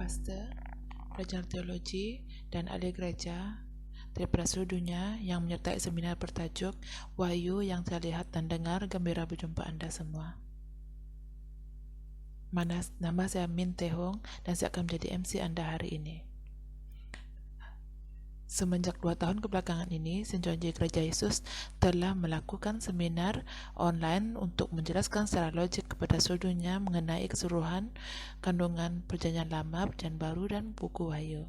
pastor, pelajar teologi, dan ahli gereja daripada seluruh dunia yang menyertai seminar bertajuk Wahyu yang terlihat dan dengar. Gembira berjumpa Anda semua. Nama saya Min Tehong dan saya akan menjadi MC Anda hari ini. Semenjak 2 tahun kebelakangan ini, Sinconji Gereja Yesus telah melakukan seminar online untuk menjelaskan secara logik kepada seluruh dunia mengenai keseluruhan kandungan Perjanjian Lama, Perjanjian Baru, dan buku Wahyu.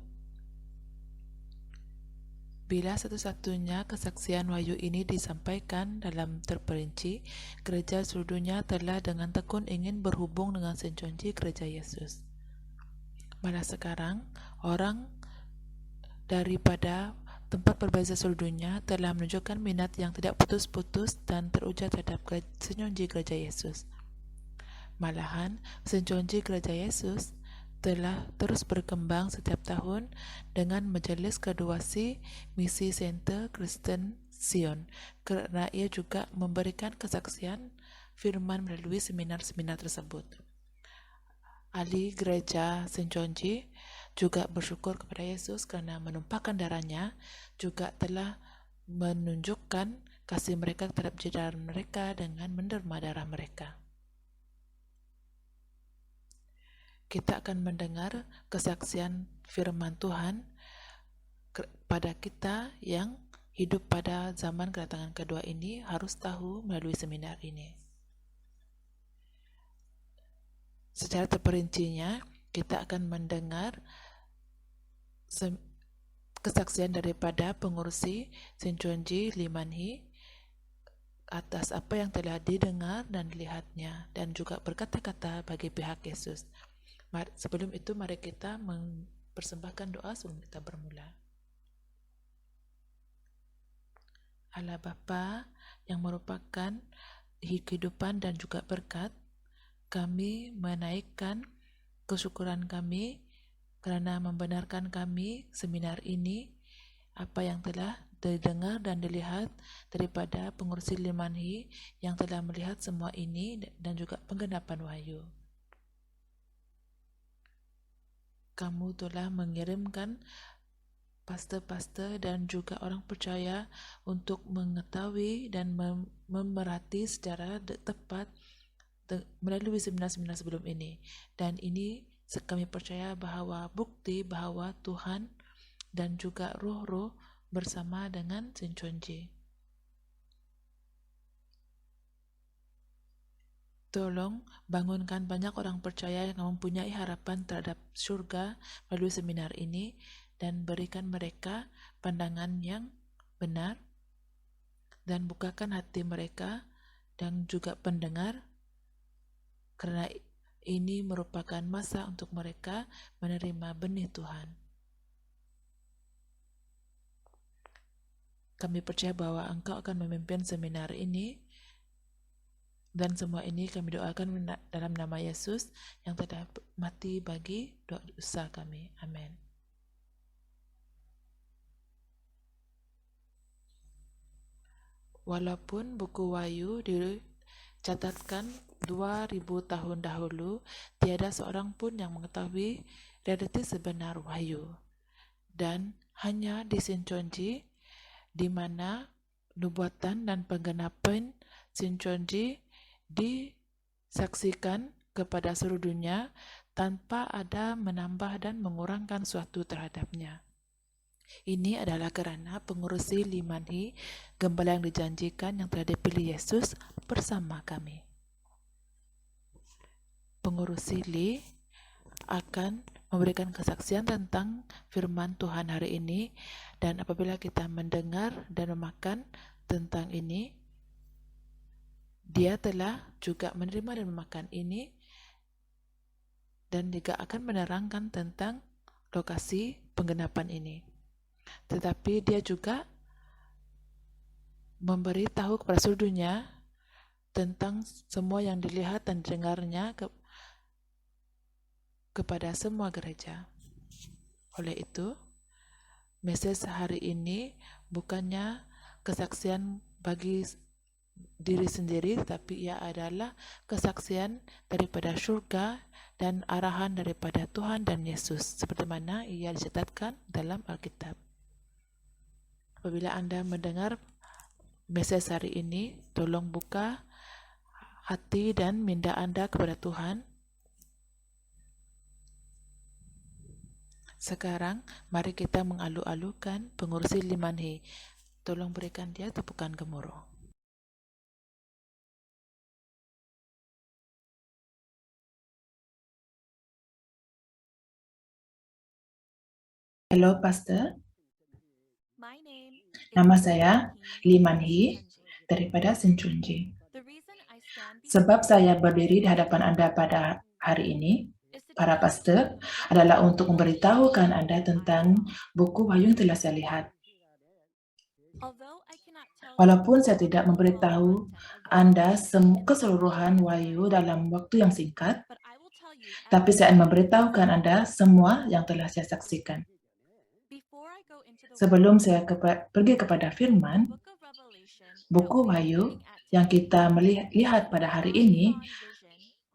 Bila satu-satunya kesaksian Wahyu ini disampaikan dalam terperinci, gereja seluruh dunia telah dengan tekun ingin berhubung dengan Sinconji Gereja Yesus. Malah sekarang, orang daripada tempat berbeza seluruh dunia telah menunjukkan minat yang tidak putus-putus dan teruja terhadap Sinconji Gereja Yesus. Malahan, Sinconji Gereja Yesus telah terus berkembang setiap tahun dengan majelis graduasi Misi Center Kristen Sion, karena ia juga memberikan kesaksian firman melalui seminar-seminar tersebut. Ahli gereja Sinconji juga bersyukur kepada Yesus karena menumpahkan darahnya juga telah menunjukkan kasih mereka terhadap jajaran mereka dengan menderma darah mereka. Kita akan mendengar kesaksian firman Tuhan pada kita yang hidup pada zaman kedatangan kedua ini harus tahu melalui seminar ini. Secara terperincinya, kita akan mendengar kesaksian daripada pengurusi Sinconji Limanhi atas apa yang telah didengar dan dilihatnya, dan juga berkata-kata bagi pihak Yesus. Sebelum itu, mari kita mempersembahkan doa sebelum kita bermula. Allah Bapa yang merupakan kehidupan dan juga berkat, kami menaikkan kesyukuran kami karena membenarkan kami seminar ini, apa yang telah didengar dan dilihat daripada pengurusi Limanhi yang telah melihat semua ini dan juga penggenapan Wahyu. Kamu telah mengirimkan pastor-pastor dan juga orang percaya untuk mengetahui dan memerhati secara tepat melalui seminar-seminar sebelum ini. Dan ini kami percaya bahwa bukti bahwa Tuhan dan juga roh-roh bersama dengan Sinconji. Tolong bangunkan banyak orang percaya yang mempunyai harapan terhadap surga melalui seminar ini dan berikan mereka pandangan yang benar dan bukakan hati mereka dan juga pendengar, karena ini merupakan masa untuk mereka menerima benih Tuhan. Kami percaya bahwa Engkau akan memimpin seminar ini, dan semua ini kami doakan dalam nama Yesus yang telah mati bagi dosa kami. Amin. Walaupun buku Wahyu dicatatkan 2000 tahun dahulu, tiada seorang pun yang mengetahui realiti sebenar Wahyu. Dan hanya di Sinconji, di mana nubuatan dan penggenapan Sinconji disaksikan kepada seluruh dunia tanpa ada menambah dan mengurangkan suatu terhadapnya. Ini adalah kerana pengurusi Limanhi, gembala yang dijanjikan yang telah dipilih Yesus bersama kami. Pengurusi Li akan memberikan kesaksian tentang firman Tuhan hari ini, dan apabila kita mendengar dan memakan tentang ini, dia telah juga menerima dan memakan ini dan juga akan menerangkan tentang lokasi penggenapan ini. Tetapi dia juga memberi tahu kepada seluruh dunia tentang semua yang dilihat dan didengarnya kepada semua gereja. Oleh itu, mesej hari ini bukannya kesaksian bagi diri sendiri, tetapi ia adalah kesaksian daripada surga dan arahan daripada Tuhan dan Yesus, seperti mana ia dicatatkan dalam Alkitab. Apabila Anda mendengar message hari ini, tolong buka hati dan minda Anda kepada Tuhan. Sekarang, mari kita mengalu-alukan pengurusi Limanhe. Tolong berikan dia tepukan gemuruh. Halo, Pastor. Nama saya Limanhe daripada Sinchunji. Sebab saya berdiri di hadapan Anda pada hari ini, para pastor, adalah untuk memberitahukan Anda tentang buku Wahyu yang telah saya lihat. Walaupun saya tidak memberitahu Anda keseluruhan Wahyu dalam waktu yang singkat, tapi saya akan memberitahukan Anda semua yang telah saya saksikan. Sebelum saya pergi kepada firman, buku Wahyu yang kita melihat pada hari ini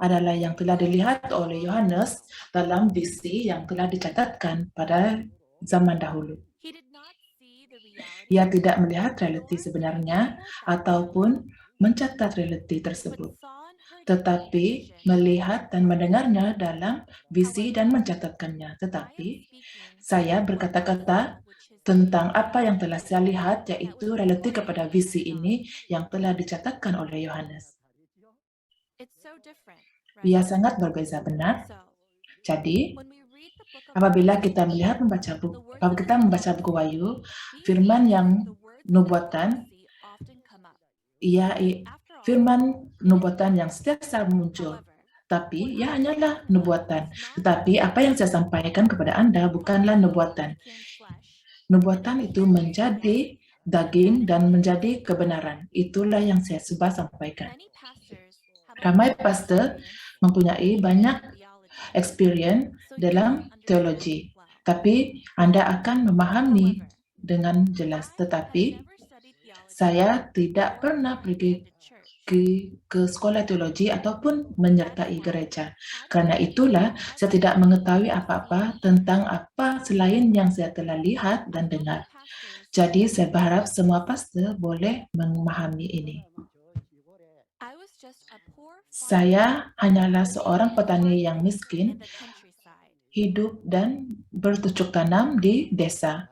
adalah yang telah dilihat oleh Yohanes dalam visi yang telah dicatatkan pada zaman dahulu. Ia tidak melihat realiti sebenarnya ataupun mencatat realiti tersebut, tetapi melihat dan mendengarnya dalam visi dan mencatatkannya. Tetapi saya berkata-kata tentang apa yang telah saya lihat, yaitu realiti kepada visi ini yang telah dicatatkan oleh Yohanes. Ia sangat berbeza, benar? Jadi, apabila kita membaca buku Wahyu, firman yang nubuatan, firman nubuatan yang setiap saat muncul. Tapi ia hanyalah nubuatan. Tetapi apa yang saya sampaikan kepada Anda bukanlah nubuatan. Nubuatan itu menjadi daging dan menjadi kebenaran. Itulah yang saya coba sampaikan. Ramai pastor mempunyai banyak experience dalam teologi, tapi Anda akan memahami dengan jelas. Tetapi saya tidak pernah pergi ke sekolah teologi ataupun menyertai gereja. Karena itulah saya tidak mengetahui apa-apa tentang apa selain yang saya telah lihat dan dengar. Jadi saya berharap semua pastor boleh memahami ini. Saya hanyalah seorang petani yang miskin, hidup dan bercocok tanam di desa.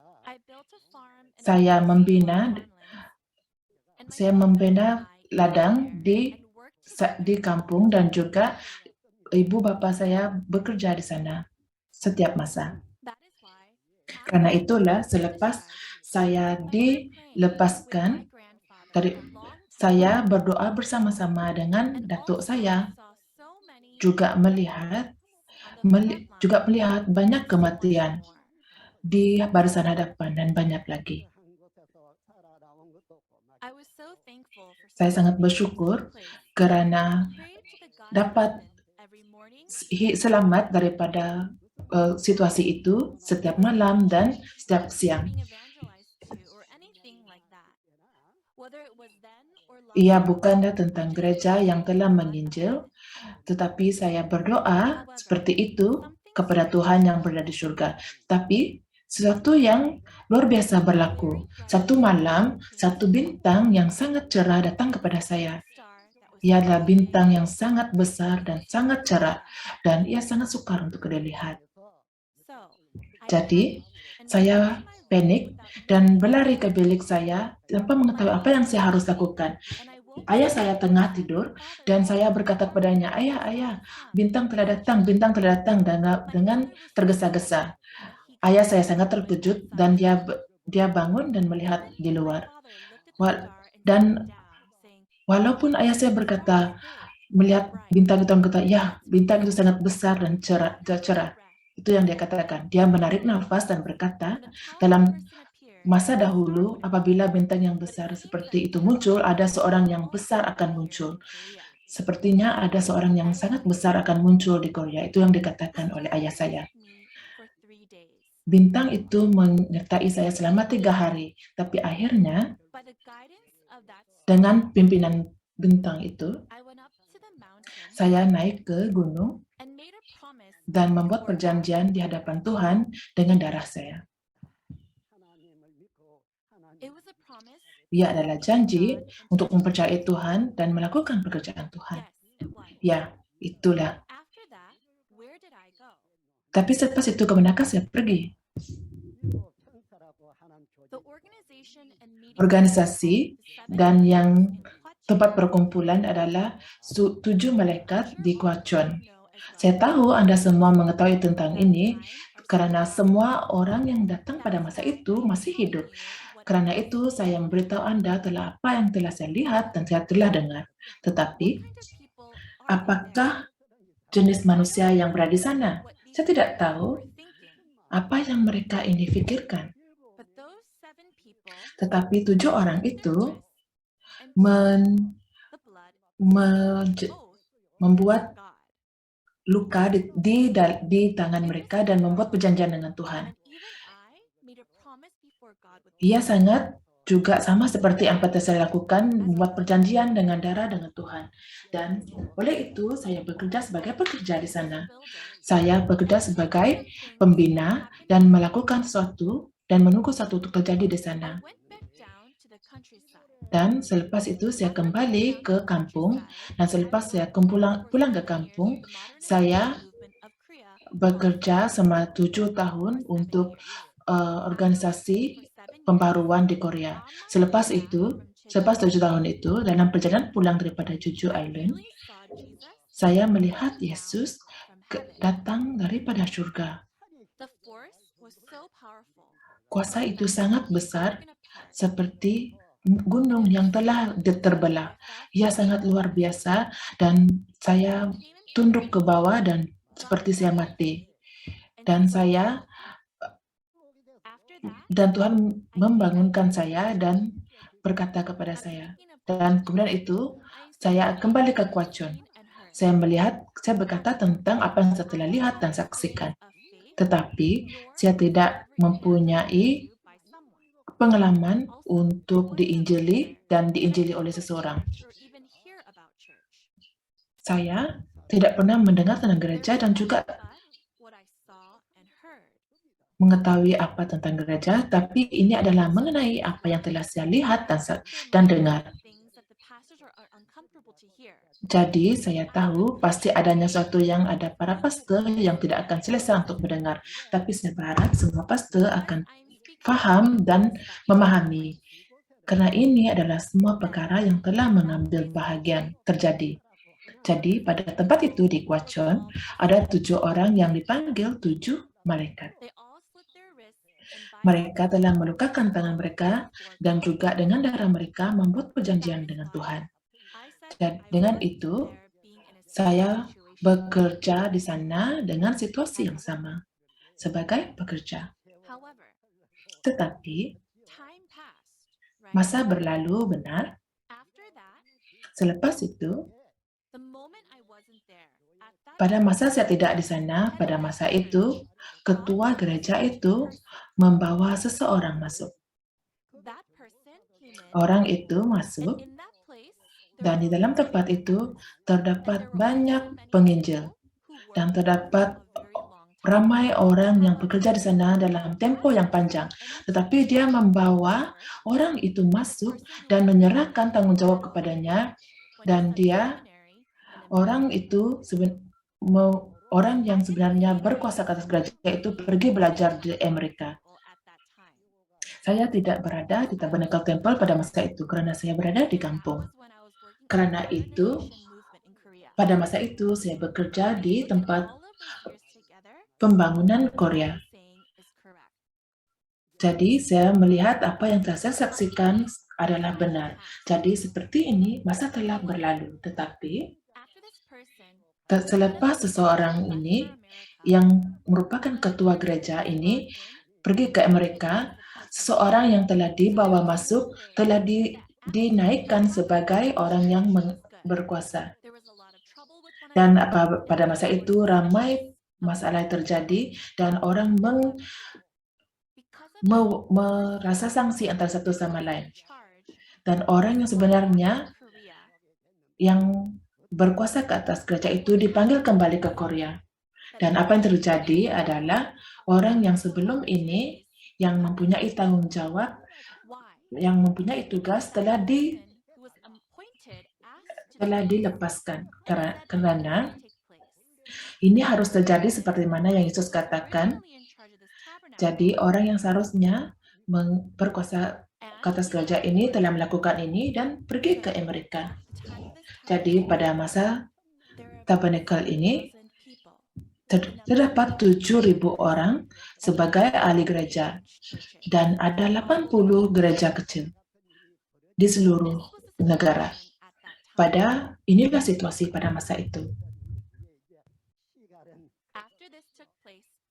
Saya membina ladang di kampung dan juga ibu bapa saya bekerja di sana setiap masa. Karena itulah selepas saya dilepaskan, saya berdoa bersama-sama dengan datuk saya, juga melihat banyak kematian di barisan hadapan dan banyak lagi. Saya sangat bersyukur kerana dapat selamat daripada situasi itu setiap malam dan setiap siang. Ia bukanlah tentang gereja yang telah menginjil, tetapi saya berdoa seperti itu kepada Tuhan yang berada di surga. Tapi sesuatu yang luar biasa berlaku. Satu malam, satu bintang yang sangat cerah datang kepada saya. Ia adalah bintang yang sangat besar dan sangat cerah, dan ia sangat sukar untuk dilihat. Jadi, saya panik dan berlari ke bilik saya tanpa mengetahui apa yang saya harus lakukan. Ayah saya tengah tidur dan saya berkata kepadanya, ayah, bintang telah datang dengan tergesa-gesa. Ayah saya sangat terkejut dan dia bangun dan melihat di luar. Dan walaupun ayah saya berkata, melihat bintang itu, berkata, ya, bintang itu sangat besar dan cerah. Itu yang dia katakan. Dia menarik nafas dan berkata, dalam masa dahulu, apabila bintang yang besar seperti itu muncul, ada seorang yang besar akan muncul. Sepertinya ada seorang yang sangat besar akan muncul di Korea. Itu yang dikatakan oleh ayah saya. Bintang itu menyertai saya selama 3 hari. Tapi akhirnya, Dengan pimpinan bintang itu, saya naik ke gunung dan membuat perjanjian di hadapan Tuhan dengan darah saya. Ia adalah janji untuk mempercayai Tuhan dan melakukan pekerjaan Tuhan. Ya, itulah. Tapi selepas itu kemanakah saya pergi? Organisasi dan yang tempat perkumpulan adalah 7 malaikat di Kwachon. Saya tahu Anda semua mengetahui tentang ini karena semua orang yang datang pada masa itu masih hidup. Karena itu saya memberitahu Anda telah apa yang telah saya lihat dan saya telah dengar. Tetapi, apakah jenis manusia yang berada di sana? Saya tidak tahu apa yang mereka ini pikirkan. Tetapi 7 orang itu membuat luka di tangan mereka dan membuat perjanjian dengan Tuhan. Ia sangat juga sama seperti apa yang saya lakukan, membuat perjanjian dengan darah dengan Tuhan. Dan oleh itu, saya bekerja sebagai pekerja di sana. Saya bekerja sebagai pembina dan melakukan sesuatu dan menunggu sesuatu untuk terjadi di sana. Dan selepas itu saya kembali ke kampung, dan selepas saya pulang ke kampung, saya bekerja selama 7 tahun untuk organisasi pembaruan di Korea. Selepas 7 tahun itu, dalam perjalanan pulang daripada Jeju Island, saya melihat Yesus datang daripada surga. Kuasa itu sangat besar, seperti gunung yang telah terbelah. Ia sangat luar biasa dan saya tunduk ke bawah dan seperti saya mati. Dan Tuhan membangunkan saya dan berkata kepada saya. Dan kemudian itu saya kembali ke Kwachon. Saya berkata tentang apa yang saya telah lihat dan saksikan. Tetapi saya tidak mempunyai pengalaman untuk diinjili dan diinjili oleh seseorang. Saya tidak pernah mendengar tentang gereja dan juga mengetahui apa tentang gereja, tapi ini adalah mengenai apa yang telah saya lihat dan dengar. Jadi saya tahu pasti adanya sesuatu yang ada para pastor yang tidak akan selesai untuk mendengar, tapi saya berharap semua pastor akan paham dan memahami. Karena ini adalah semua perkara yang telah mengambil bahagian terjadi. Jadi pada tempat itu di Kwachon, ada 7 orang yang dipanggil 7 malaikat. Mereka telah melukakan tangan mereka dan juga dengan darah mereka membuat perjanjian dengan Tuhan. Dan dengan itu, saya bekerja di sana dengan situasi yang sama sebagai pekerja. Tetapi, masa berlalu benar. Selepas itu, pada masa saya tidak di sana, pada masa itu, ketua gereja itu membawa seseorang masuk. Orang itu masuk, dan di dalam tempat itu terdapat banyak penginjil, dan terdapat ramai orang yang bekerja di sana dalam tempo yang panjang. Tetapi dia membawa orang itu masuk dan menyerahkan tanggung jawab kepadanya, dan orang yang sebenarnya berkuasa atas gereja itu pergi belajar di Amerika. Saya tidak berada di Tabernacle Temple pada masa itu karena saya berada di kampung. Karena itu, pada masa itu saya bekerja di tempat pembangunan Korea. Jadi saya melihat apa yang telah saya saksikan adalah benar. Jadi seperti ini masa telah berlalu, tetapi selepas seseorang ini yang merupakan ketua gereja ini pergi ke Amerika, seseorang yang telah dibawa masuk telah dinaikkan sebagai orang yang berkuasa. Dan pada masa itu ramai masalah terjadi dan orang merasa sanksi antara satu sama lain. Dan orang yang sebenarnya yang berkuasa ke atas gereja itu dipanggil kembali ke Korea. Dan apa yang terjadi adalah orang yang sebelum ini yang mempunyai tanggung jawab, yang mempunyai tugas telah dilepaskan karena ini harus terjadi seperti mana yang Yesus katakan. Jadi orang yang seharusnya berkuasa ke atas gereja ini telah melakukan ini dan pergi ke Amerika. Jadi pada masa tabernakel ini terdapat 7.000 orang sebagai ahli gereja dan ada 80 gereja kecil di seluruh negara. Inilah situasi pada masa itu.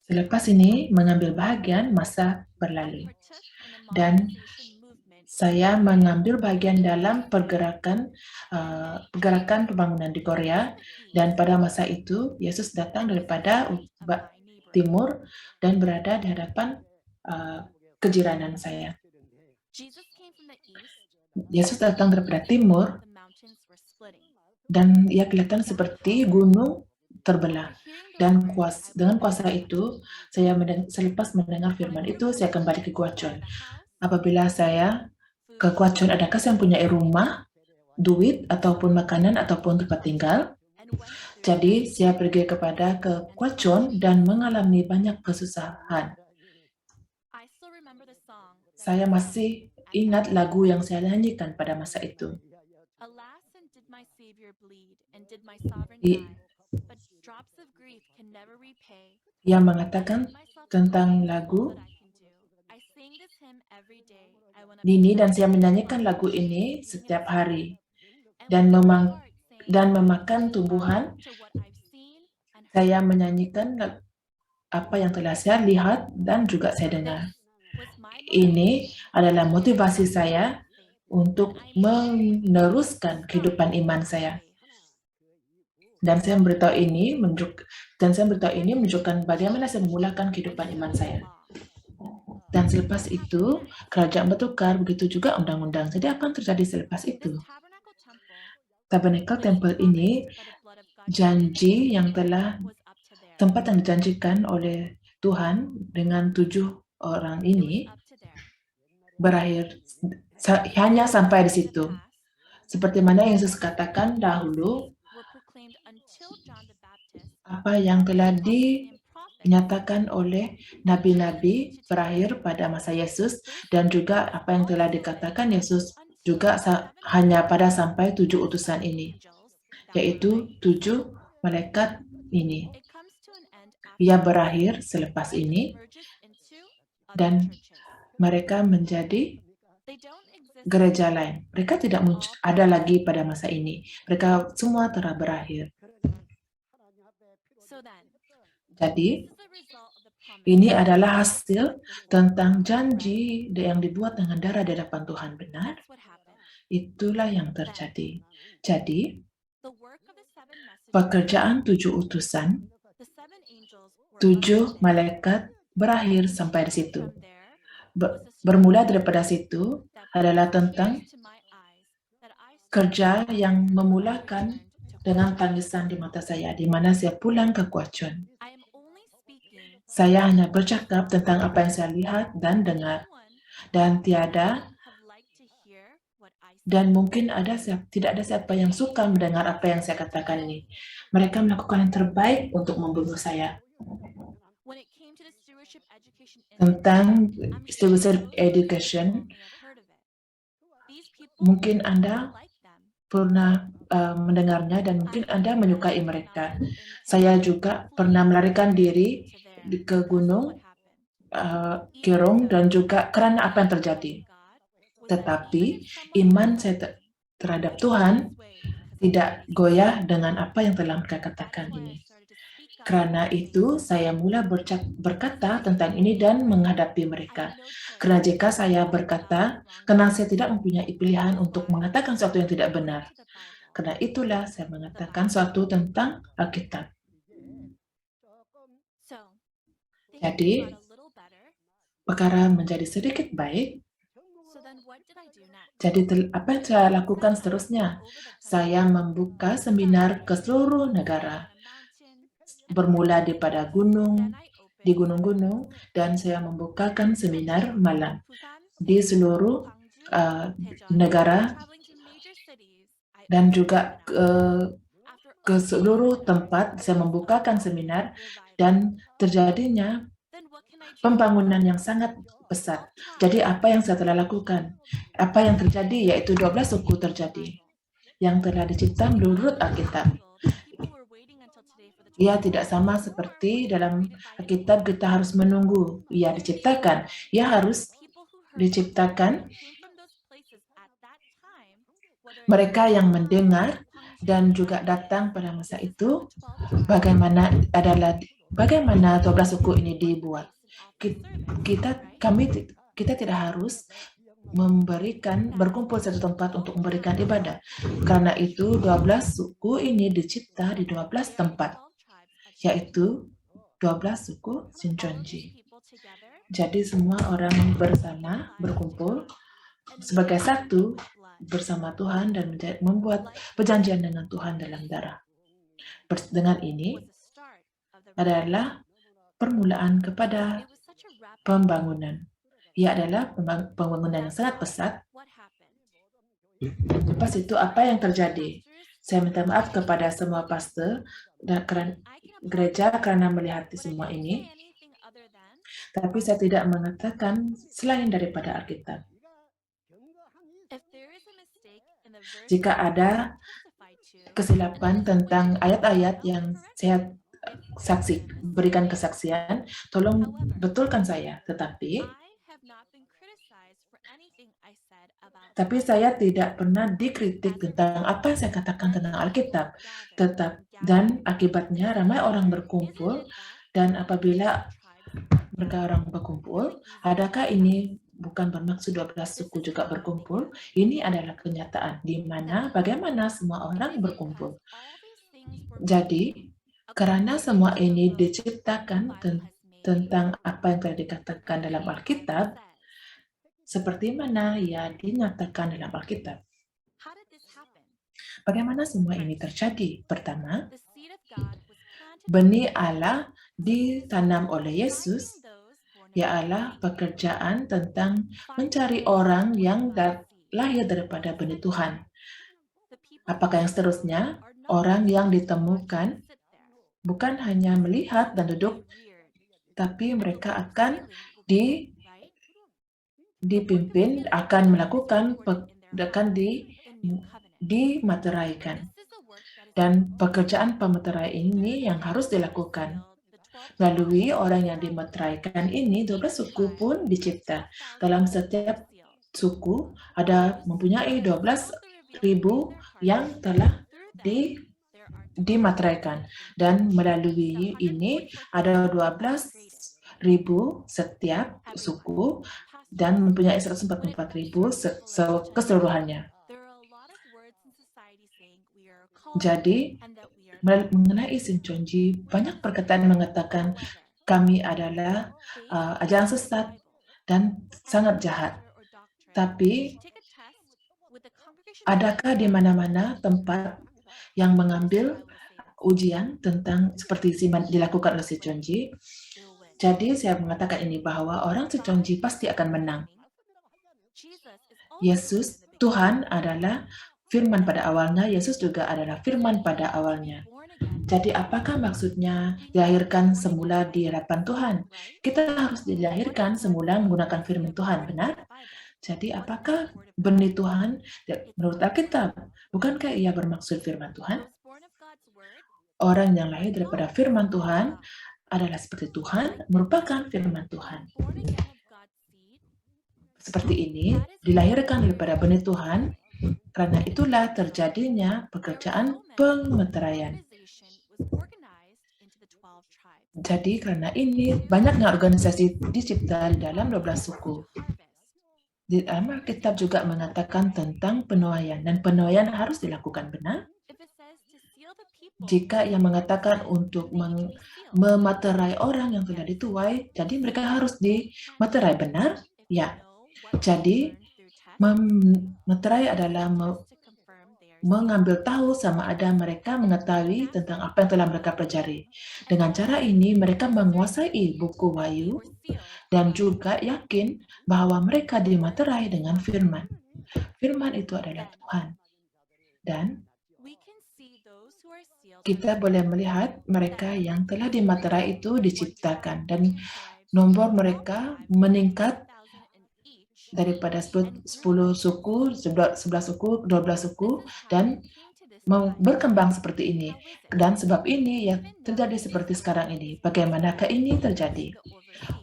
Selepas ini mengambil bagian masa berlalu dan saya mengambil bagian dalam pergerakan pembangunan di Korea, dan pada masa itu Yesus datang daripada timur dan berada di hadapan kejiranan saya. Yesus datang daripada timur dan ia kelihatan seperti gunung terbelah. Dan dengan kuasa itu, selepas mendengar firman itu, saya kembali ke Guachon. Apabila saya ke Guachon, adakah saya mempunyai rumah, duit, ataupun makanan, ataupun tempat tinggal? Jadi, saya pergi ke Guachon dan mengalami banyak kesusahan. Saya masih ingat lagu yang saya nyanyikan pada masa itu. Ia mengatakan tentang lagu ini, dan saya menyanyikan lagu ini setiap hari dan memakan tumbuhan. Saya menyanyikan apa yang telah saya lihat dan juga saya dengar. Ini adalah motivasi saya untuk meneruskan kehidupan iman saya. Dan saya memberitahu ini menunjukkan bagaimana saya memulakan kehidupan iman saya. Dan selepas itu, kerajaan bertukar, begitu juga undang-undang. Jadi apa yang terjadi selepas itu? Tabernakel Temple ini, tempat yang dijanjikan oleh Tuhan dengan 7 orang ini berakhir hanya sampai di situ. Seperti mana yang Yesus katakan dahulu, apa yang telah dinyatakan oleh nabi-nabi berakhir pada masa Yesus, dan juga apa yang telah dikatakan Yesus juga hanya pada sampai 7 utusan ini, yaitu 7 malaikat ini. Ia berakhir selepas ini dan mereka menjadi gereja lain. Mereka tidak ada lagi pada masa ini. Mereka semua telah berakhir. Jadi, ini adalah hasil tentang janji yang dibuat dengan darah di hadapan Tuhan, benar? Itulah yang terjadi. Jadi, pekerjaan 7 utusan, 7 malaikat berakhir sampai di situ. Bermula daripada situ adalah tentang kerja yang memulakan dengan tangisan di mata saya, di mana saya pulang ke Guachon. Saya hanya bercakap tentang apa yang saya lihat dan dengar, dan mungkin tidak ada siapa yang suka mendengar apa yang saya katakan ini. Mereka melakukan yang terbaik untuk membunuh saya. Tentang stewardship education, mungkin Anda pernah mendengarnya dan mungkin Anda menyukai mereka. Saya juga pernah melarikan diri ke gunung Kirong dan juga karena apa yang terjadi. Tetapi iman saya terhadap Tuhan tidak goyah dengan apa yang telah mereka katakan ini. Karena itu, saya mula berkata tentang ini dan menghadapi mereka. Karena jika saya berkata, karena saya tidak mempunyai pilihan untuk mengatakan sesuatu yang tidak benar. Karena itulah saya mengatakan sesuatu tentang Alkitab. Jadi, perkara menjadi sedikit baik. Jadi apa yang saya lakukan seterusnya? Saya membuka seminar ke seluruh negara, bermula daripada di gunung-gunung, dan saya membukakan seminar malam di seluruh negara dan juga ke seluruh tempat. Saya membukakan seminar dan terjadinya pembangunan yang sangat besar. Jadi apa yang saya telah lakukan? Apa yang terjadi yaitu 12 suku terjadi yang telah dicipta menurut Alkitab. Ia tidak sama seperti dalam Alkitab kita harus menunggu ia diciptakan. Ia harus diciptakan mereka yang mendengar dan juga datang pada masa itu bagaimana 12 suku ini dibuat. Kita tidak harus berkumpul satu tempat untuk memberikan ibadah. Karena itu 12 suku ini dicipta di 12 tempat, yaitu 12 suku Shincheonji. Jadi semua orang bersama berkumpul sebagai satu bersama Tuhan dan membuat perjanjian dengan Tuhan dalam darah. Dengan ini adalah permulaan kepada pembangunan. Ia adalah pembangunan yang sangat pesat. Lepas itu apa yang terjadi? Saya minta maaf kepada semua pastor dan gereja karena melihat semua ini. Tapi saya tidak mengatakan selain daripada Alkitab. Jika ada kesilapan tentang ayat-ayat yang saya berikan kesaksian, tolong betulkan saya. Tapi saya tidak pernah dikritik tentang apa yang saya katakan tentang Alkitab. Dan akibatnya ramai orang berkumpul, dan apabila mereka orang berkumpul, adakah ini bukan bermaksud 12 suku juga berkumpul? Ini adalah kenyataan di mana bagaimana semua orang berkumpul. Jadi, karena semua ini diciptakan tentang apa yang telah dikatakan dalam Alkitab, seperti mana ia dinyatakan dalam Alkitab. Bagaimana semua ini terjadi? Pertama, benih Allah ditanam oleh Yesus, ialah pekerjaan tentang mencari orang yang lahir daripada benih Tuhan. Apakah yang seterusnya? Orang yang ditemukan bukan hanya melihat dan duduk, tapi mereka akan dipimpin, akan melakukan, akan dimateraikan. Dan pekerjaan pemeterai ini yang harus dilakukan. Melalui orang yang dimeteraikan ini, 12 suku pun dicipta. Dalam setiap suku ada mempunyai 12,000 yang telah dimateraikan. Dan melalui ini ada 12,000 setiap suku dan mempunyai 144,000 keseluruhannya. Jadi, mengenai Shincheonji, banyak perkataan mengatakan kami adalah ajaran sesat dan sangat jahat. Tapi, adakah di mana-mana tempat yang mengambil ujian tentang seperti dilakukan oleh Shincheonji? Jadi, saya mengatakan ini bahwa orang Shincheonji pasti akan menang. Yesus, Tuhan adalah firman pada awalnya, Yesus juga adalah firman pada awalnya. Jadi apakah maksudnya dilahirkan semula di hadapan Tuhan? Kita harus dilahirkan semula menggunakan firman Tuhan, benar? Jadi apakah benih Tuhan menurut Alkitab? Bukankah ia bermaksud firman Tuhan? Orang yang lahir daripada firman Tuhan adalah seperti Tuhan, merupakan firman Tuhan. Seperti ini, dilahirkan daripada benih Tuhan. Karena itulah terjadinya pekerjaan pemeteraian. Jadi karena ini banyaknya organisasi dicipta di dalam 12 suku. Di dalam Alkitab juga mengatakan tentang penuaian, dan penuaian harus dilakukan benar. Jika yang mengatakan untuk mematerai orang yang sudah dituai, jadi mereka harus dimaterai benar? Ya. Jadi Memeterai adalah mengambil tahu sama ada mereka mengetahui tentang apa yang telah mereka pelajari. Dengan cara ini, mereka menguasai buku Wahyu dan juga yakin bahwa mereka dimaterai dengan firman. Firman itu adalah Tuhan. Dan kita boleh melihat mereka yang telah dimaterai itu diciptakan dan nomor mereka meningkat daripada 10 suku, 11 suku, 12 suku, dan berkembang seperti ini. Dan sebab ini ya terjadi seperti sekarang ini. Bagaimanakah ini terjadi?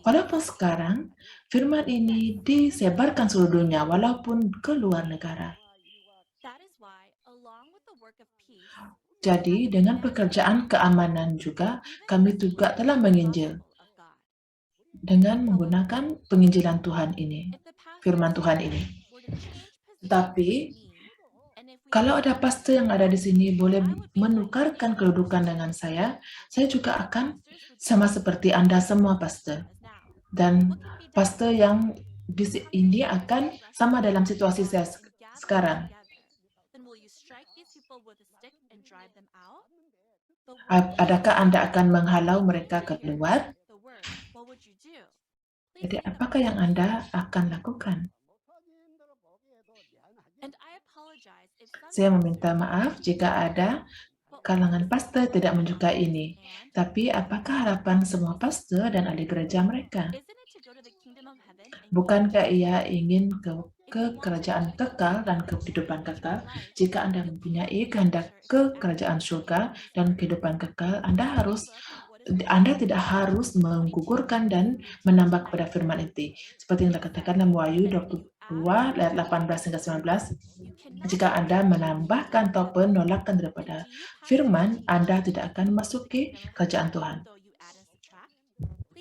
Walaupun sekarang firman ini disebarkan seluruh dunia, walaupun ke luar negara. Jadi dengan pekerjaan keamanan juga, kami juga telah menginjil dengan menggunakan penginjilan Tuhan ini, firman Tuhan ini. Tetapi kalau ada pastor yang ada di sini boleh menukarkan kedudukan dengan saya juga akan sama seperti Anda semua pastor. Dan pastor yang di sini akan sama dalam situasi saya sekarang. Adakah Anda akan menghalau mereka keluar? Jadi apakah yang Anda akan lakukan? Saya meminta maaf jika ada kalangan pastor tidak menyukai ini. Tapi apakah harapan semua pastor dan ahli gereja mereka? Bukankah ia ingin ke kerajaan kekal dan kehidupan kekal? Jika Anda mempunyai kehendak ke kerajaan surga dan kehidupan kekal, Anda tidak harus menggugurkan dan menambah kepada firman itu. Seperti yang dikatakan dalam Wahyu 22 ayat 18 hingga 19. Jika Anda menambahkan atau penolakan daripada firman, Anda tidak akan masuki kerajaan Tuhan.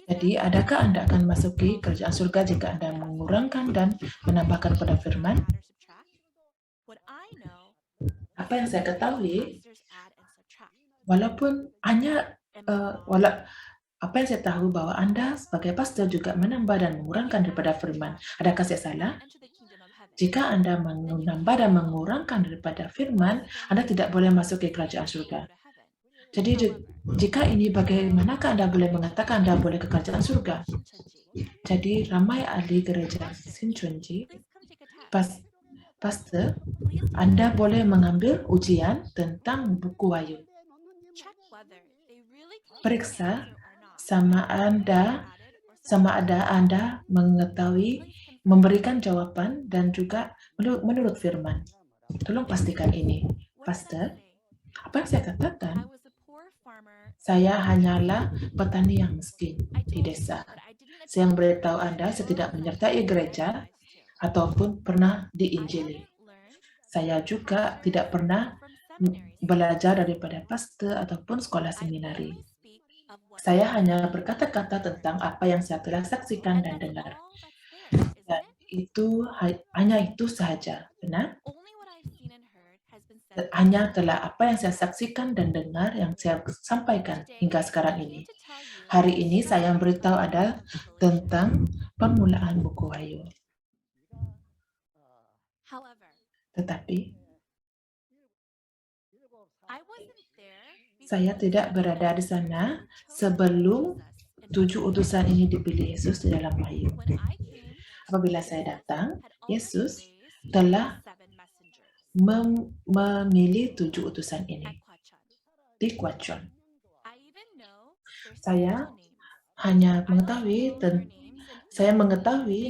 Jadi, adakah Anda akan masuki kerajaan surga jika Anda mengurangkan dan menambahkan pada firman? Apa yang saya ketahui, walaupun hanya apa yang saya tahu bahwa Anda sebagai pastor juga menambah dan mengurangkan daripada firman. Adakah saya salah? Jika Anda menambah dan mengurangkan daripada firman, Anda tidak boleh masuk ke kerajaan surga. Jadi jika ini bagaimanakah Anda boleh mengatakan Anda boleh ke kerajaan surga? Jadi ramai ahli gereja Sinchonji, pastor, Anda boleh mengambil ujian tentang buku Wahyu. Periksa sama ada Anda mengetahui, memberikan jawaban dan juga menurut firman. Tolong pastikan ini, pastor. Apa yang saya katakan? Saya hanyalah petani yang miskin di desa. Saya memberitahu Anda, saya tidak menyertai gereja ataupun pernah diinjili. Saya juga tidak pernah belajar daripada pastor ataupun sekolah seminari. Saya hanya berkata-kata tentang apa yang saya telah saksikan dan dengar. Dan hanya itu sahaja, benar? Hanya telah apa yang saya saksikan dan dengar yang saya sampaikan hingga sekarang ini. Hari ini saya memberitahu Anda tentang permulaan buku Wahyu. Tetapi saya tidak berada di sana sebelum 7 utusan ini dipilih Yesus di dalam Wahyu. Apabila saya datang, Yesus telah memilih 7 utusan ini di Kwachon. Saya hanya mengetahui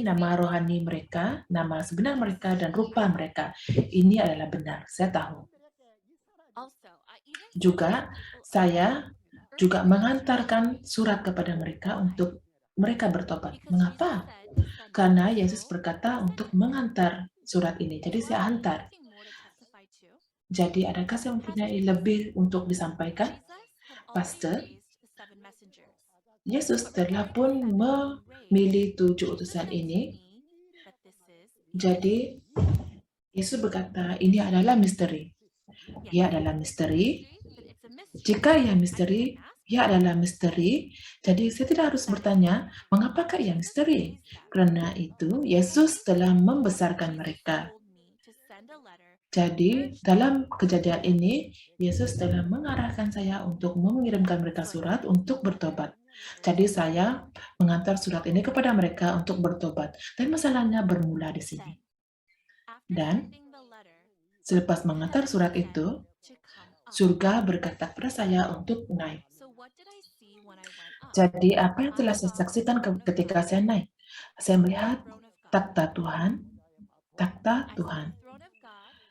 nama rohani mereka, nama sebenar mereka, dan rupa mereka. Ini adalah benar, saya tahu. Juga, saya juga menghantarkan surat kepada mereka untuk mereka bertobat. Mengapa? Karena Yesus berkata untuk menghantar surat ini. Jadi saya hantar. Jadi adakah saya mempunyai lebih untuk disampaikan? Pastor, Yesus telah pun memilih 7 utusan ini. Jadi Yesus berkata ini adalah misteri. Ia adalah misteri. Jika ia misteri, ia adalah misteri, jadi saya tidak harus bertanya, mengapakah ia misteri? Karena itu, Yesus telah membesarkan mereka. Jadi, dalam kejadian ini, Yesus telah mengarahkan saya untuk mengirimkan mereka surat untuk bertobat. Jadi, saya mengantar surat ini kepada mereka untuk bertobat. Dan masalahnya bermula di sini. Dan selepas mengantar surat itu, surga berkata kepada saya untuk naik. Jadi, apa yang telah saya saksikan ketika saya naik? Saya melihat takhta Tuhan, takhta Tuhan.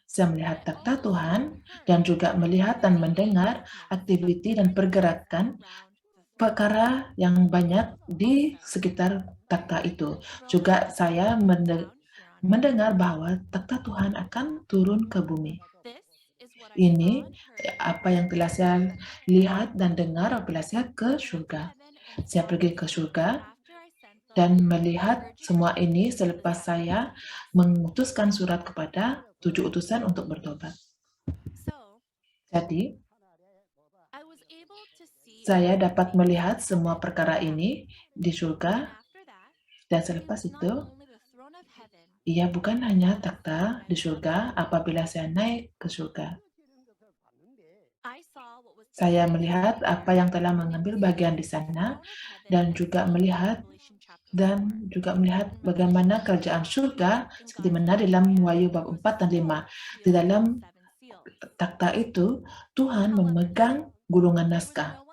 Saya melihat takhta Tuhan dan juga melihat dan mendengar aktiviti dan pergerakan perkara yang banyak di sekitar takhta itu. Juga saya mendengar bahwa takhta Tuhan akan turun ke bumi. Ini apa yang telah saya lihat dan dengar apabila saya ke surga. Saya pergi ke surga dan melihat semua ini selepas saya mengutuskan surat kepada 7 utusan untuk bertobat. Jadi, saya dapat melihat semua perkara ini di surga, dan selepas itu, ia bukan hanya takhta di surga apabila saya naik ke surga. Saya melihat apa yang telah mengambil bagian di sana, dan juga melihat bagaimana kerajaan surga seperti mana dalam Wahyu bab 4 dan 5. Di dalam takhta itu, Tuhan memegang gulungan naskah.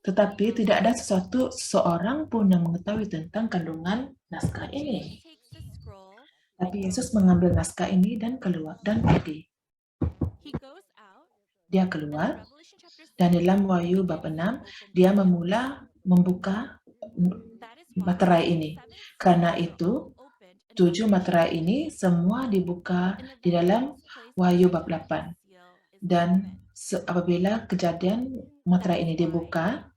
Tetapi tidak ada seseorang pun yang mengetahui tentang kandungan naskah ini. Tapi Yesus mengambil naskah ini dan keluar dan pergi. Dia keluar, dan dalam Wahyu bab 6, dia membuka materai ini. Karena itu, 7 materai ini semua dibuka di dalam Wahyu bab 8. Dan apabila kejadian materai ini dibuka,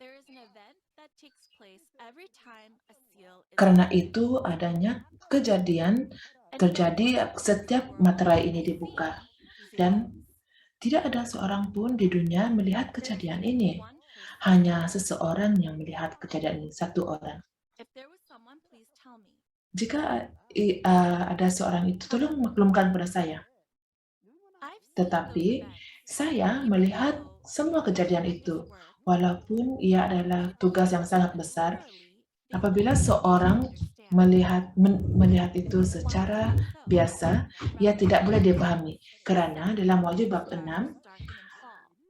karena itu adanya kejadian terjadi setiap materai ini dibuka. Dan tidak ada seorang pun di dunia melihat kejadian ini. Hanya seseorang yang melihat kejadian ini, satu orang. Jika ada seorang itu, tolong maklumkan kepada saya. Tetapi saya melihat semua kejadian itu, walaupun ia adalah tugas yang sangat besar. Apabila seorang melihat itu secara biasa, ia tidak boleh dipahami. Karena dalam Wahyu bab 6,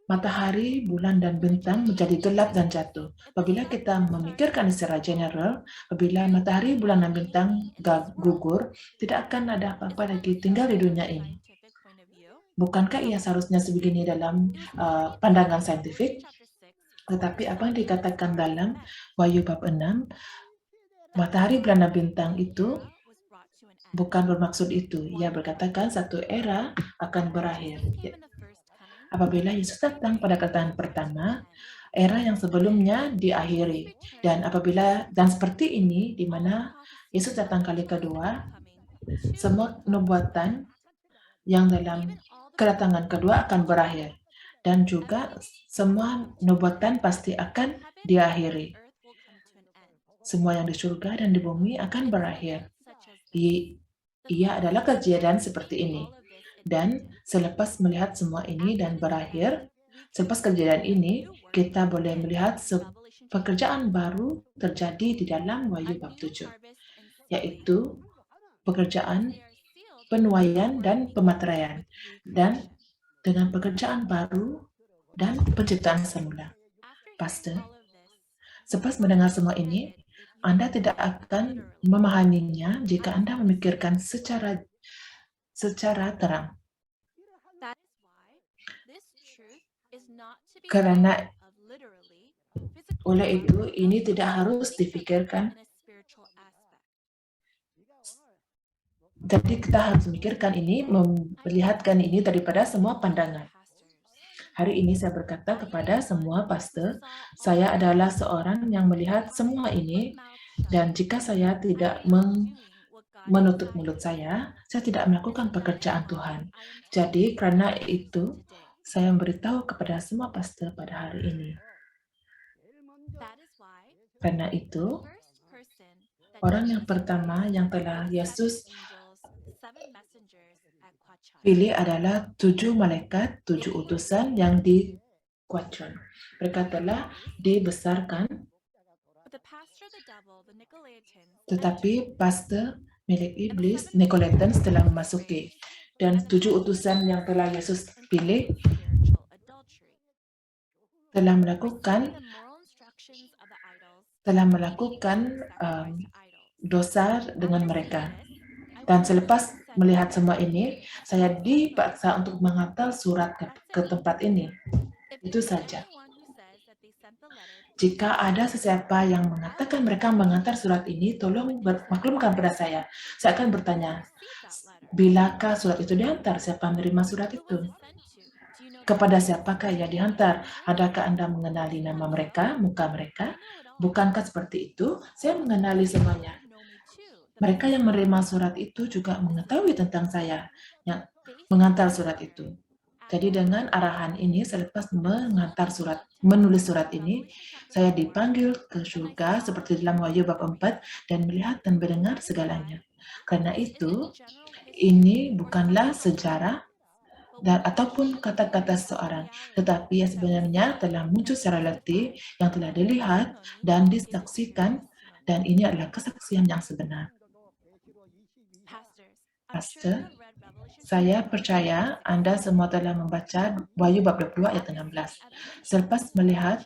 matahari, bulan, dan bintang menjadi gelap dan jatuh. Apabila kita memikirkan secara general, apabila matahari, bulan, dan bintang gugur, tidak akan ada apa-apa lagi tinggal di dunia ini. Bukankah ia seharusnya sebegini dalam pandangan saintifik? Tetapi apa yang dikatakan dalam Wahyu bab 6, matahari, bulan, dan bintang itu bukan bermaksud itu. Ia berkatakan satu era akan berakhir. Apabila Yesus datang pada kedatangan pertama, era yang sebelumnya diakhiri. Dan seperti ini, di mana Yesus datang kali kedua, semua nubuatan yang dalam kedatangan kedua akan berakhir. Dan juga semua nubuatan pasti akan diakhiri. Semua yang di surga dan di bumi akan berakhir. Ia adalah kejadian seperti ini. Dan selepas melihat semua ini dan berakhir, selepas kejadian ini, kita boleh melihat pekerjaan baru terjadi di dalam Wahyu bab 7, yaitu pekerjaan penuaian dan pemateraian, dan dengan pekerjaan baru dan penciptaan semula. Pastor, selepas mendengar semua ini, Anda tidak akan memahaminya jika Anda memikirkan secara terang. Karena oleh itu, ini tidak harus dipikirkan. Jadi kita harus memikirkan ini, melihatkan ini daripada semua pandangan. Hari ini saya berkata kepada semua pastor, saya adalah seorang yang melihat semua ini, dan jika saya tidak menutup mulut saya tidak melakukan pekerjaan Tuhan. Jadi karena itu, saya memberitahu kepada semua pastor pada hari ini. Karena itu, orang yang pertama yang telah Yesus pilih adalah 7 malaikat, 7 utusan yang di Quatron. Mereka telah dibesarkan, tetapi pastor milik iblis, Nicolaitans, telah memasuki. Dan 7 utusan yang telah Yesus pilih telah melakukan dosa dengan mereka. Dan selepas melihat semua ini, saya dipaksa untuk mengantar surat ke tempat ini. Itu saja. Jika ada sesiapa yang mengatakan mereka mengantar surat ini, tolong maklumkan pada saya. Saya akan bertanya, bilakah surat itu dihantar? Siapa menerima surat itu? Kepada siapakah ia dihantar? Adakah Anda mengenali nama mereka, muka mereka? Bukankah seperti itu? Saya mengenali semuanya. Mereka yang menerima surat itu juga mengetahui tentang saya yang mengantar surat itu. Jadi dengan arahan ini, selepas menulis surat ini, saya dipanggil ke surga seperti dalam Wahyu bab 4 dan melihat dan mendengar segalanya. Karena itu, ini bukanlah sejarah ataupun kata-kata seseorang, tetapi yang sebenarnya telah muncul secara letih, yang telah dilihat dan disaksikan, dan ini adalah kesaksian yang sebenar. Pastor, saya percaya Anda semua telah membaca Wahyu bab 22 ayat 16. Selepas melihat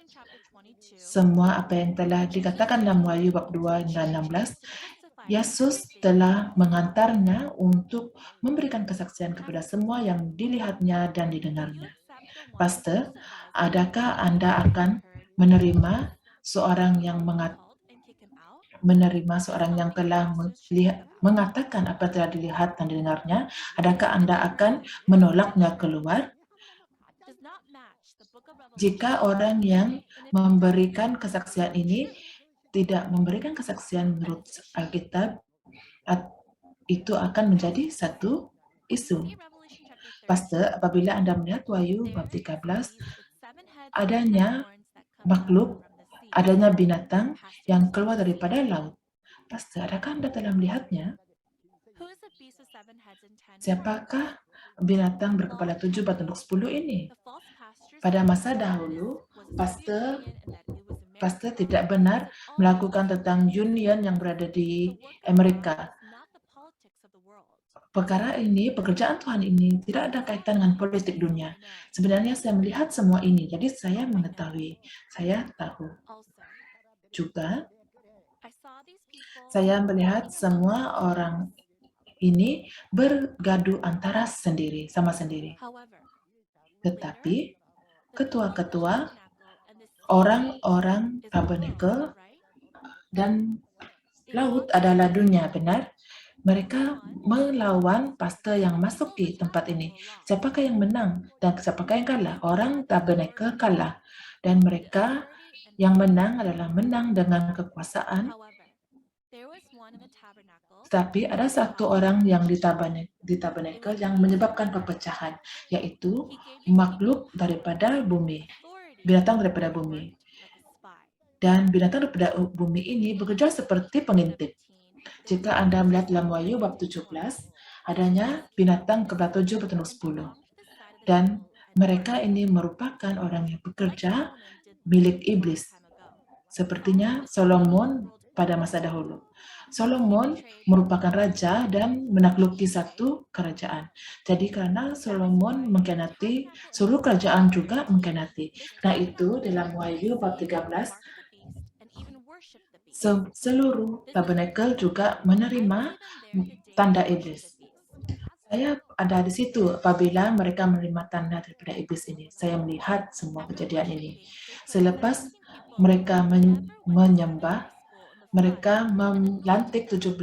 semua apa yang telah dikatakan dalam Wahyu bab 2 dan 16, Yesus telah mengantarnya untuk memberikan kesaksian kepada semua yang dilihatnya dan didengarnya. Pastor, adakah Anda akan menerima seorang yang telah mengatakan apa yang telah dilihat dan didengarnya? Adakah Anda akan menolaknya keluar? Jika orang yang memberikan kesaksian ini tidak memberikan kesaksian menurut Alkitab, itu akan menjadi satu isu. Pastor, apabila Anda melihat Wahyu bab 13, adanya makhluk, adanya binatang yang keluar daripada laut. Pastor, adakah Anda telah melihatnya? Siapakah binatang berkepala 7 bertanduk 10 ini? Pada masa dahulu, pastor tidak benar melakukan tentang union yang berada di Amerika. Pekerjaan Tuhan ini tidak ada kaitan dengan politik dunia. Sebenarnya saya melihat semua ini, jadi saya mengetahui, saya tahu. Juga, saya melihat semua orang ini bergaduh antara sama sendiri. Tetapi, ketua-ketua, orang-orang tabernakel dan laut adalah dunia, benar? Mereka melawan pastor yang masuk di tempat ini. Siapakah yang menang dan siapakah yang kalah? Orang tabernakel kalah. Dan mereka yang menang adalah menang dengan kekuasaan. Tetapi ada satu orang yang di tabernakel yang menyebabkan perpecahan, yaitu makhluk daripada bumi, binatang daripada bumi. Dan binatang daripada bumi ini bekerja seperti pengintip. Jika Anda melihat dalam Wahyu bab 17, adanya binatang kepala 7 bertanduk 10. Dan mereka ini merupakan orang yang bekerja milik iblis. Sepertinya Solomon pada masa dahulu. Solomon merupakan raja dan menakluki satu kerajaan. Jadi karena Solomon mengkhianati, seluruh kerajaan juga mengkhianati. Nah itu dalam Wahyu bab 13, seluruh tabernakel juga menerima tanda iblis. Saya ada di situ apabila mereka menerima tanda daripada iblis ini. Saya melihat semua kejadian ini. Selepas mereka menyembah, mereka melantik 17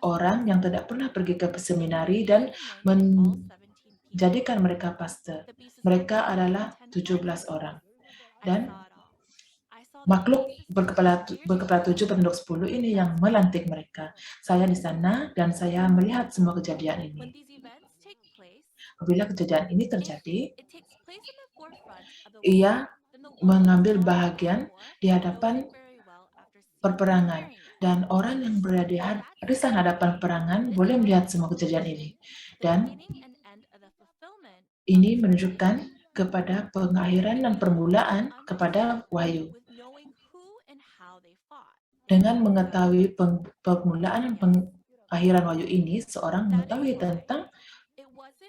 orang yang tidak pernah pergi ke seminari dan menjadikan mereka pastor. Mereka adalah 17 orang. Dan makhluk berkepala 7 bertanduk 10 ini yang melantik mereka. Saya di sana dan saya melihat semua kejadian ini. Apabila kejadian ini terjadi, ia mengambil bahagian di hadapan perperangan. Dan orang yang berada di hadapan hadapan peperangan boleh melihat semua kejadian ini. Dan ini menunjukkan kepada pengakhiran dan permulaan kepada Wahyu. Dengan mengetahui permulaan dan pengakhiran Wahyu ini, seorang mengetahui tentang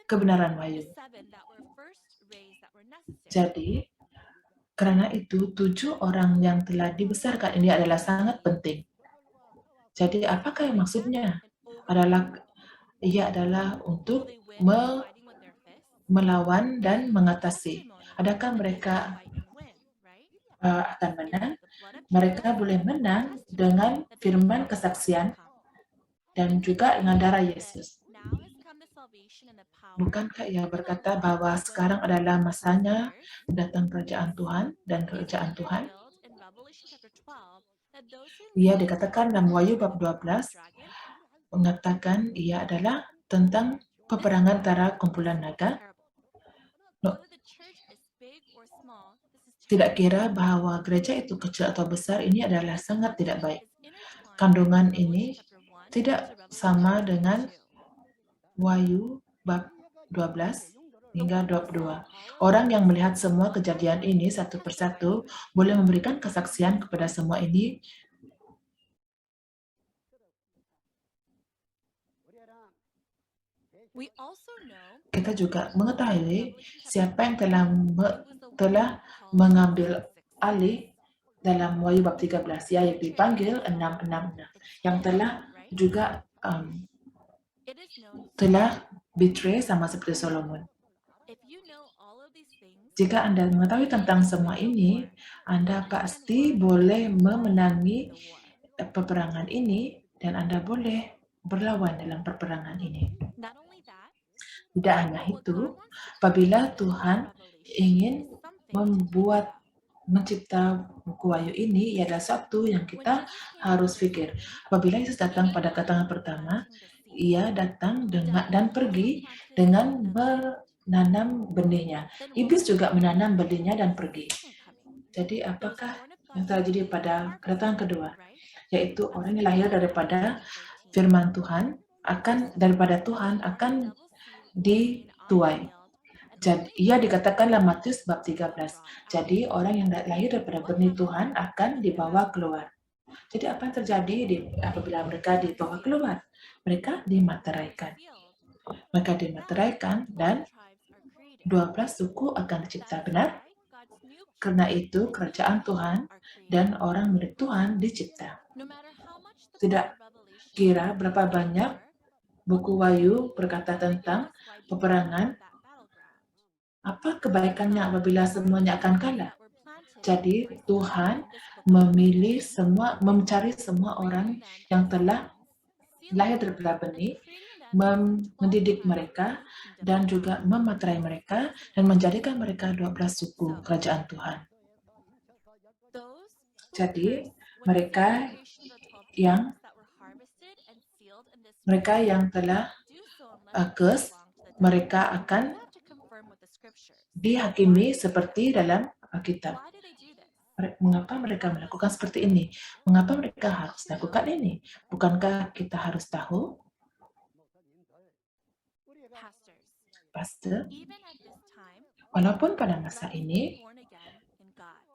kebenaran Wahyu. Jadi, karena itu 7 orang yang telah dibesarkan ini adalah sangat penting. Jadi, apakah yang maksudnya? Ia adalah untuk melawan dan mengatasi. Adakah mereka akan menang? Mereka boleh menang dengan firman kesaksian dan juga dengan darah Yesus. Bukankah ia berkata bahwa sekarang adalah masanya datang kerajaan Tuhan dan kerajaan Tuhan? Ia dikatakan dalam Wahyu bab 12 mengatakan ia adalah tentang peperangan antara kumpulan naga. Tidak kira bahwa gereja itu kecil atau besar, ini adalah sangat tidak baik. Kandungan ini tidak sama dengan Wahyu bab 12 hingga 22. Orang yang melihat semua kejadian ini satu persatu boleh memberikan kesaksian kepada semua ini. Kita juga mengetahui siapa yang telah mengambil alih dalam Wahyu bab 13, yang dipanggil 666, yang telah juga telah betray sama seperti Solomon. Jika Anda mengetahui tentang semua ini, Anda pasti boleh memenangi peperangan ini dan Anda boleh berlawan dalam peperangan ini. Tidak hanya itu, apabila Tuhan ingin mencipta buku Wahyu ini, adalah satu yang kita harus pikir. Apabila Yesus datang pada kedatangan pertama, ia datang dan pergi dengan menanam benihnya. Iblis juga menanam benihnya dan pergi. Jadi apakah yang terjadi pada kedatangan kedua? Yaitu orang yang lahir daripada firman Tuhan, daripada Tuhan akan dituai. Jadi, ia dikatakan dalam Matius bab 13. Jadi orang yang lahir daripada benih Tuhan akan dibawa keluar. Jadi apa yang terjadi apabila mereka dibawa keluar? Mereka dimateraikan. Mereka dimateraikan dan 12 suku akan dicipta, benar? Karena itu kerajaan Tuhan dan orang milik Tuhan dicipta. Tidak kira berapa banyak buku Wahyu berkata tentang peperangan, apa kebaikannya apabila semuanya akan kalah? Jadi Tuhan mencari semua orang yang telah lahir daripada benih, mendidik mereka dan juga mematerai mereka dan menjadikan mereka 12 suku kerajaan Tuhan. Jadi mereka yang telah curse, mereka akan dihakimi seperti dalam Alkitab. Mengapa mereka melakukan seperti ini? Mengapa mereka harus lakukan ini? Bukankah kita harus tahu? Pastor, walaupun pada masa ini,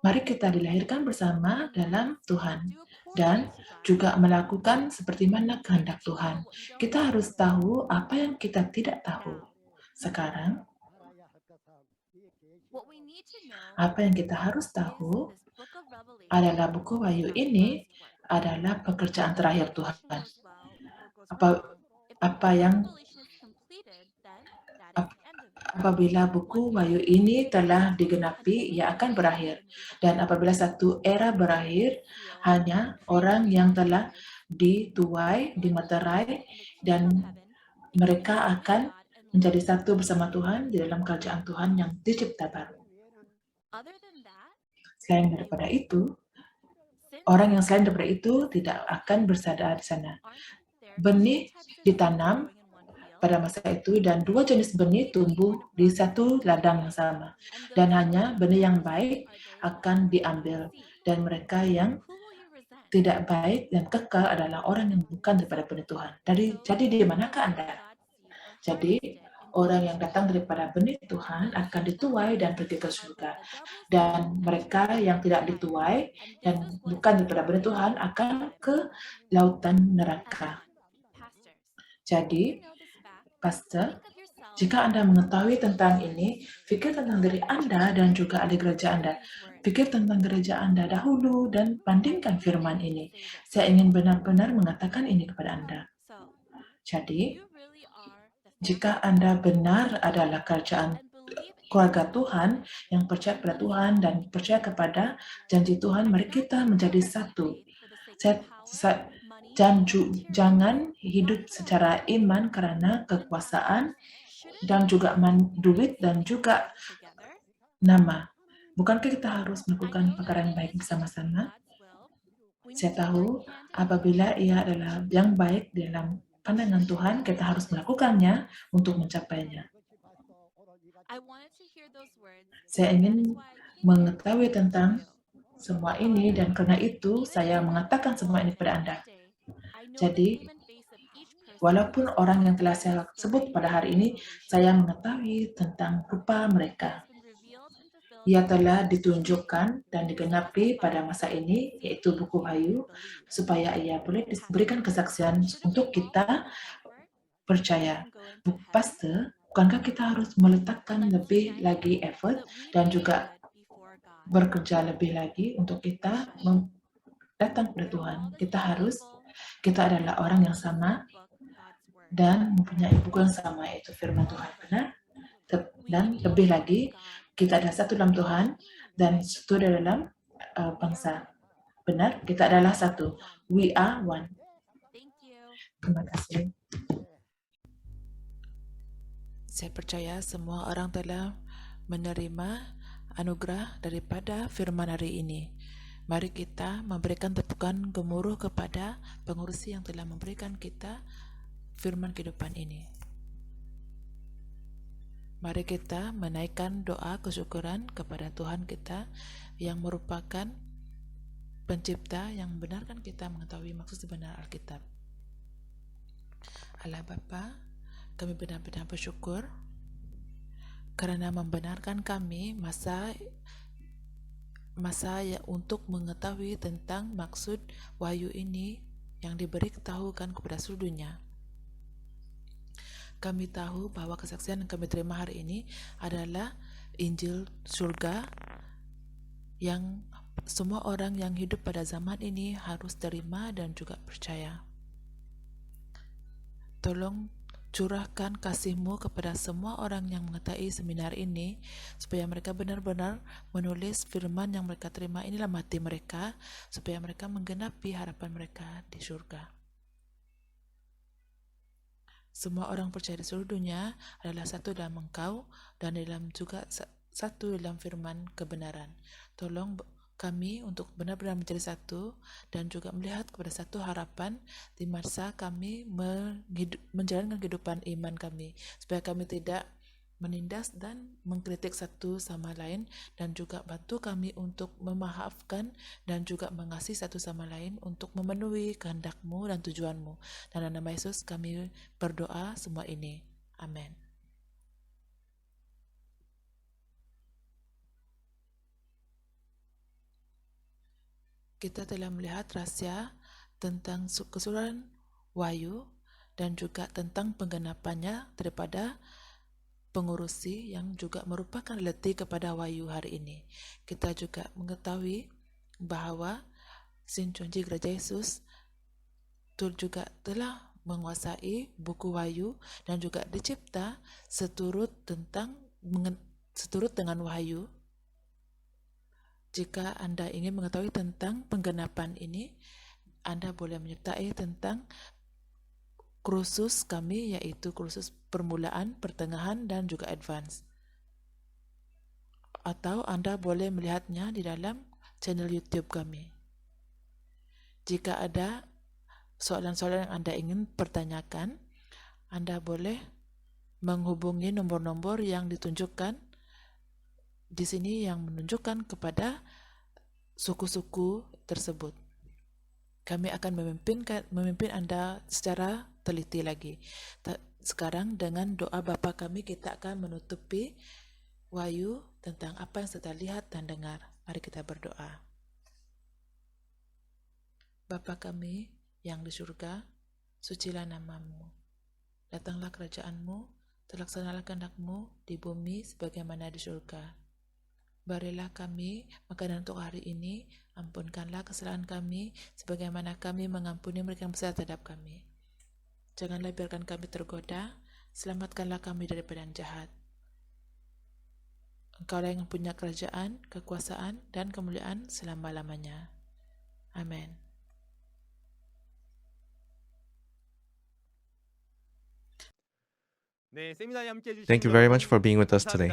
mari kita dilahirkan bersama dalam Tuhan dan juga melakukan seperti mana kehendak Tuhan. Kita harus tahu apa yang kita tidak tahu. Sekarang, apa yang kita harus tahu adalah buku Wahyu ini adalah pekerjaan terakhir Tuhan. Apabila buku Wahyu ini telah digenapi, ia akan berakhir. Dan apabila satu era berakhir, hanya orang yang telah dituai, dimaterai, dan mereka akan menjadi satu bersama Tuhan di dalam kerajaan Tuhan yang dicipta baru. Selain daripada itu, orang yang selain daripada itu tidak akan bersada di sana. Benih ditanam pada masa itu dan 2 jenis benih tumbuh di satu ladang yang sama. Dan hanya benih yang baik akan diambil. Dan mereka yang tidak baik dan kekal adalah orang yang bukan daripada benih Tuhan. Jadi di manakah Anda? Jadi orang yang datang daripada benih Tuhan akan dituai dan pergi ke surga. Dan mereka yang tidak dituai dan bukan daripada benih Tuhan akan ke lautan neraka. Jadi, Pastor, jika Anda mengetahui tentang ini, pikir tentang diri Anda dan juga ahli gereja Anda. Pikir tentang gereja Anda dahulu dan bandingkan firman ini. Saya ingin benar-benar mengatakan ini kepada Anda. Jadi, jika Anda benar adalah kerajaan keluarga Tuhan yang percaya kepada Tuhan dan percaya kepada janji Tuhan, mari kita menjadi satu. Jangan hidup secara iman karena kekuasaan dan juga duit dan juga nama. Bukankah kita harus melakukan perkara yang baik bersama-sama? Saya tahu apabila ia adalah yang baik dalam pandangan Tuhan, kita harus melakukannya untuk mencapainya. Saya ingin mengetahui tentang semua ini dan karena itu saya mengatakan semua ini kepada Anda. Jadi, walaupun orang yang telah saya sebut pada hari ini, saya mengetahui tentang rupa mereka. Ia telah ditunjukkan dan digenapi pada masa ini, yaitu buku Wahyu, supaya ia boleh diberikan kesaksian untuk kita percaya. Pastor, bukankah kita harus meletakkan lebih lagi effort dan juga bekerja lebih lagi untuk kita datang kepada Tuhan? Kita adalah orang yang sama dan mempunyai buku yang sama, yaitu firman Tuhan, benar? Dan lebih lagi, kita ada satu dalam Tuhan dan satu dalam bangsa. Benar? Kita adalah satu. We are one. Terima kasih. Saya percaya semua orang telah menerima anugerah daripada firman hari ini. Mari kita memberikan tepukan gemuruh kepada pengurusi yang telah memberikan kita firman kehidupan ini. Mari kita menaikkan doa kesyukuran kepada Tuhan kita yang merupakan pencipta yang membenarkan kita mengetahui maksud sebenar Alkitab. Allah Bapa, kami benar-benar bersyukur karena membenarkan kami masa untuk mengetahui tentang maksud wahyu ini yang diberi ketahukan kepada seluruh dunia. Kami tahu bahwa kesaksian yang kami terima hari ini adalah Injil surga yang semua orang yang hidup pada zaman ini harus terima dan juga percaya. Tolong curahkan kasih-Mu kepada semua orang yang mengetahui seminar ini, supaya mereka benar-benar menulis firman yang mereka terima ini dalam hati mereka, supaya mereka menggenapi harapan mereka di surga. Semua orang percaya di seluruh dunia adalah satu dalam Engkau dan dalam juga satu dalam firman kebenaran. Tolong kami untuk benar-benar menjadi satu dan juga melihat kepada satu harapan di masa kami menjalankan kehidupan iman kami, supaya kami tidak menindas dan mengkritik satu sama lain, dan juga bantu kami untuk memaafkan dan juga mengasihi satu sama lain untuk memenuhi kehendak-Mu dan tujuan-Mu. Dan dalam nama Yesus kami berdoa semua ini. Amin. Kita telah melihat rahasia tentang keseluruhan Wahyu dan juga tentang penggenapannya daripada pengurusi yang juga merupakan relati kepada Wahyu hari ini. Kita juga mengetahui bahwa Sinconji Gereja Yesus juga telah menguasai buku Wahyu dan juga dicipta seturut dengan Wahyu. Jika Anda ingin mengetahui tentang penggenapan ini, Anda boleh menyertai tentang kursus kami, yaitu kursus permulaan, pertengahan, dan juga advance. Atau Anda boleh melihatnya di dalam channel YouTube kami. Jika ada soalan-soalan yang Anda ingin pertanyakan, Anda boleh menghubungi nomor-nomor yang ditunjukkan di sini yang menunjukkan kepada suku-suku tersebut. Kami akan memimpin Anda secara teliti lagi. Sekarang dengan doa Bapa kami kita akan menutupi Wahyu tentang apa yang kita lihat dan dengar. Mari kita berdoa. Bapa kami yang di surga, sucilah nama-Mu. Datanglah kerajaan-Mu, terlaksanalah kehendak-Mu di bumi sebagaimana di surga. Berilah kami makanan untuk hari ini, ampunkanlah kesalahan kami, sebagaimana kami mengampuni mereka yang bersalah terhadap kami. Janganlah biarkan kami tergoda, selamatkanlah kami daripada yang jahat. Engkaulah yang punya kerajaan, kekuasaan, dan kemuliaan selama-lamanya. Amin. Thank you very much for being with us today.